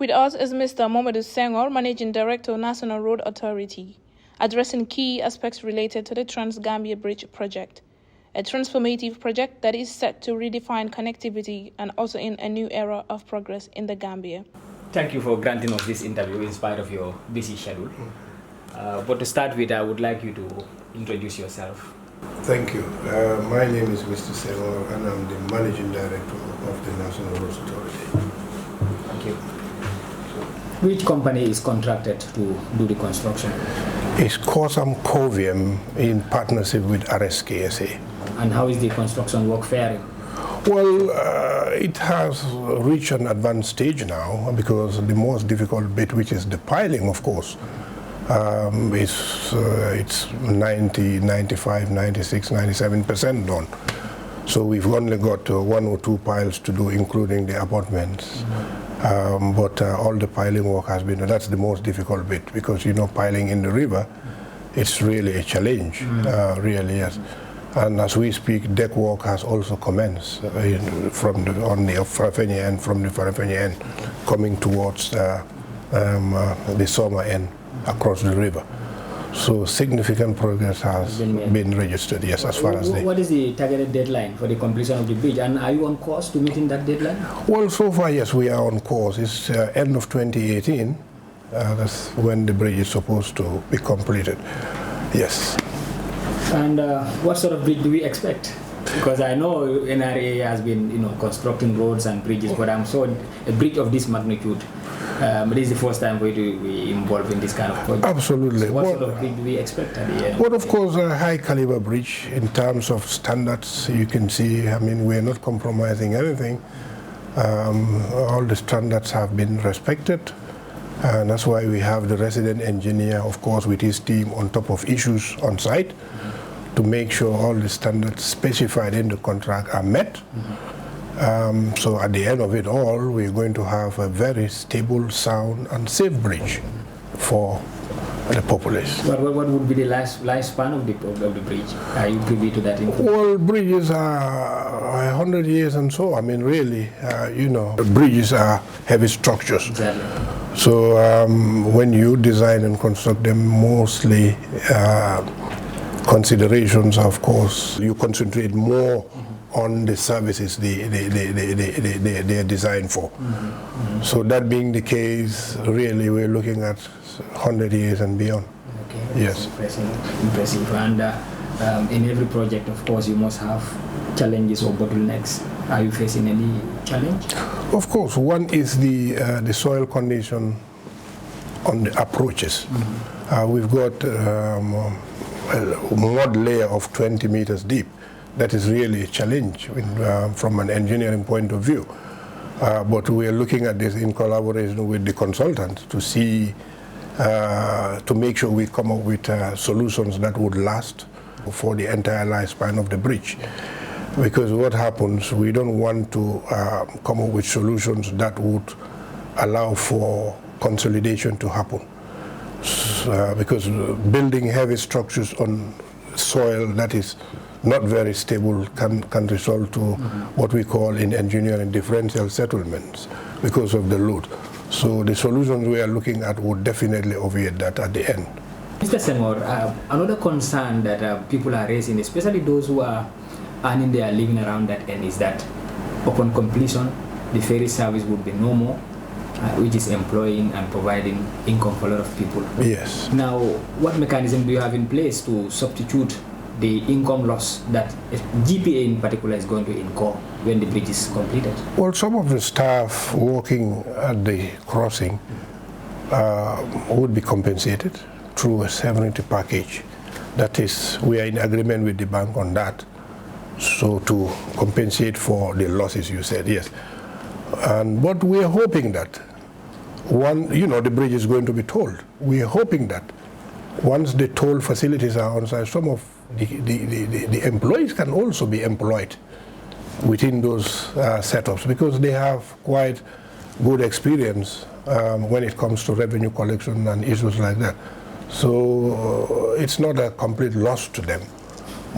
With us is Mr. Momodou Senghore, Managing Director, National Road Authority, addressing key aspects related to the SeneGambia Bridge project, a transformative project that is set to redefine connectivity and also in a new era of progress in the Gambia. Thank you for granting us this interview in spite of your busy schedule. But to start with, I would like you to introduce yourself. Thank you. My name is Mr. Senghore, and I'm the Managing Director of the National Road Authority. Thank you. Which company is contracted to do the construction? It's Kosam Covium in partnership with RSKSA. And how is the construction work faring? Well, it has reached an advanced stage now because the most difficult bit, which is the piling, of course, it's 90, 95, 96, 97% done. So we've only got 1 or 2 piles to do, including the apartments. But all the piling work has been done. That's the most difficult bit because, you know, piling in the river, it's really a challenge, really, yes. And as we speak, deck work has also commenced on the Farafenni end, from the Farafenni end, coming towards the summer end across the river. So significant progress has been registered, yes, as far as What is the targeted deadline for the completion of the bridge, and are you on course to meeting that deadline? Well, so far, yes, we are on course. It's end of 2018. That's when the bridge is supposed to be completed, yes. And what sort of bridge do we expect? Because I know NRA has been, constructing roads and bridges, but I'm sure a bridge of this magnitude, this is the first time we do be involved in this kind of project. Absolutely. So what sort of bridge do we expect at the end? Well, of course, a high caliber bridge in terms of standards. You can see, I mean, we're not compromising anything. All the standards have been respected. And that's why we have the resident engineer, of course, with his team on top of issues on site to make sure all the standards specified in the contract are met. So at the end of it all, we're going to have a very stable, sound, and safe bridge for the populace. What would be the lifespan of the bridge? Are you privy to that information? Well, bridges are 100 years and so. I mean, really, bridges are heavy structures. Exactly. So when you design and construct them, mostly considerations, of course, you concentrate more on the services they are designed for. So that being the case, really, we're looking at 100 years and beyond. Okay. Yes. Impressive. And in every project, of course, you must have challenges or bottlenecks. Are you facing any challenge? Of course. One is the soil condition on the approaches. We've got a mud layer of 20 meters deep. That is really a challenge from an engineering point of view. But we are looking at this in collaboration with the consultants to see, to make sure we come up with solutions that would last for the entire lifespan of the bridge. Because what happens, we don't want to come up with solutions that would allow for consolidation to happen. Because building heavy structures on soil that is not very stable can result to what we call in engineering differential settlements because of the load. So the solutions we are looking at would definitely obviate that at the end. Mr. Senghore, another concern that people are raising, especially those who are earning their living around that end, is that upon completion, the ferry service would be no more, which is employing and providing income for a lot of people. Yes. Now, what mechanism do you have in place to substitute the income loss that GPA in particular is going to incur when the bridge is completed? Well, some of the staff working at the crossing would be compensated through a severity package. That is, we are in agreement with the bank on that. So to compensate for the losses, you said, yes. But we are hoping that the bridge is going to be tolled. We are hoping that once the toll facilities are on site, some of the employees can also be employed within those setups because they have quite good experience when it comes to revenue collection and issues like that. So it's not a complete loss to them,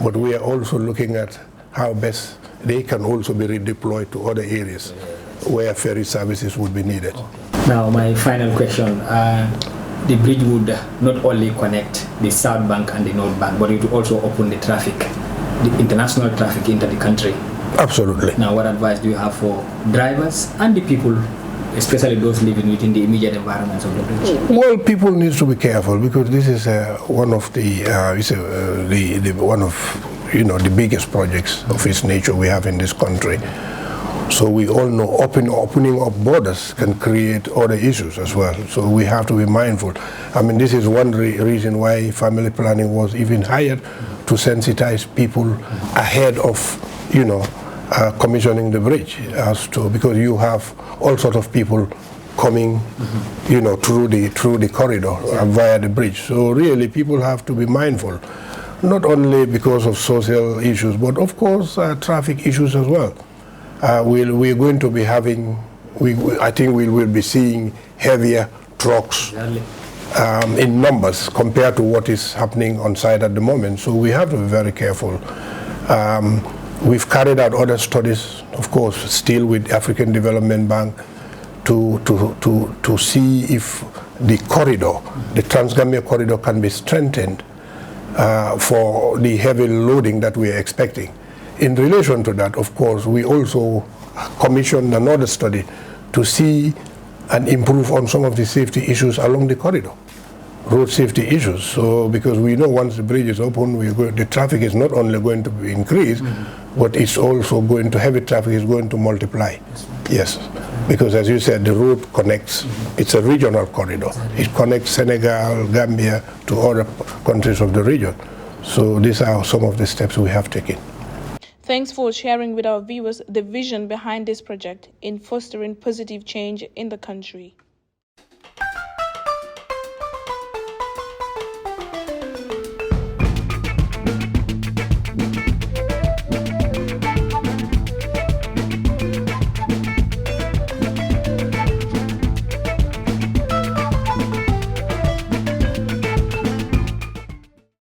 but we are also looking at how best they can also be redeployed to other areas. where ferry services would be needed. Okay. Now, my final question. The bridge would not only connect the South Bank and the North Bank, but it would also open the traffic, the international traffic into the country. Absolutely. Now, what advice do you have for drivers and the people, especially those living within the immediate environments of the bridge? Well, people need to be careful because this is one of the the biggest projects of its nature we have in this country. So we all know opening up borders can create other issues as well. So we have to be mindful. I mean, this is one reason why family planning was even hired to sensitize people ahead of, commissioning the bridge, because you have all sorts of people coming, through the corridor via the bridge. So really, people have to be mindful, not only because of social issues, but of course traffic issues as well. We're going to be having, I think we will be seeing heavier trucks in numbers compared to what is happening on site at the moment. So we have to be very careful. We've carried out other studies, of course, still with African Development Bank, to see if the corridor, the Trans-Gambia corridor, can be strengthened for the heavy loading that we are expecting. In relation to that, of course, we also commissioned another study to see and improve on some of the safety issues along the corridor, road safety issues. So, because we know once the bridge is open, the traffic is not only going to increase, but it's also heavy traffic is going to multiply. Yes, because as you said, the road connects, it's a regional corridor. It connects Senegal, Gambia to other countries of the region. So these are some of the steps we have taken. Thanks for sharing with our viewers the vision behind this project in fostering positive change in the country.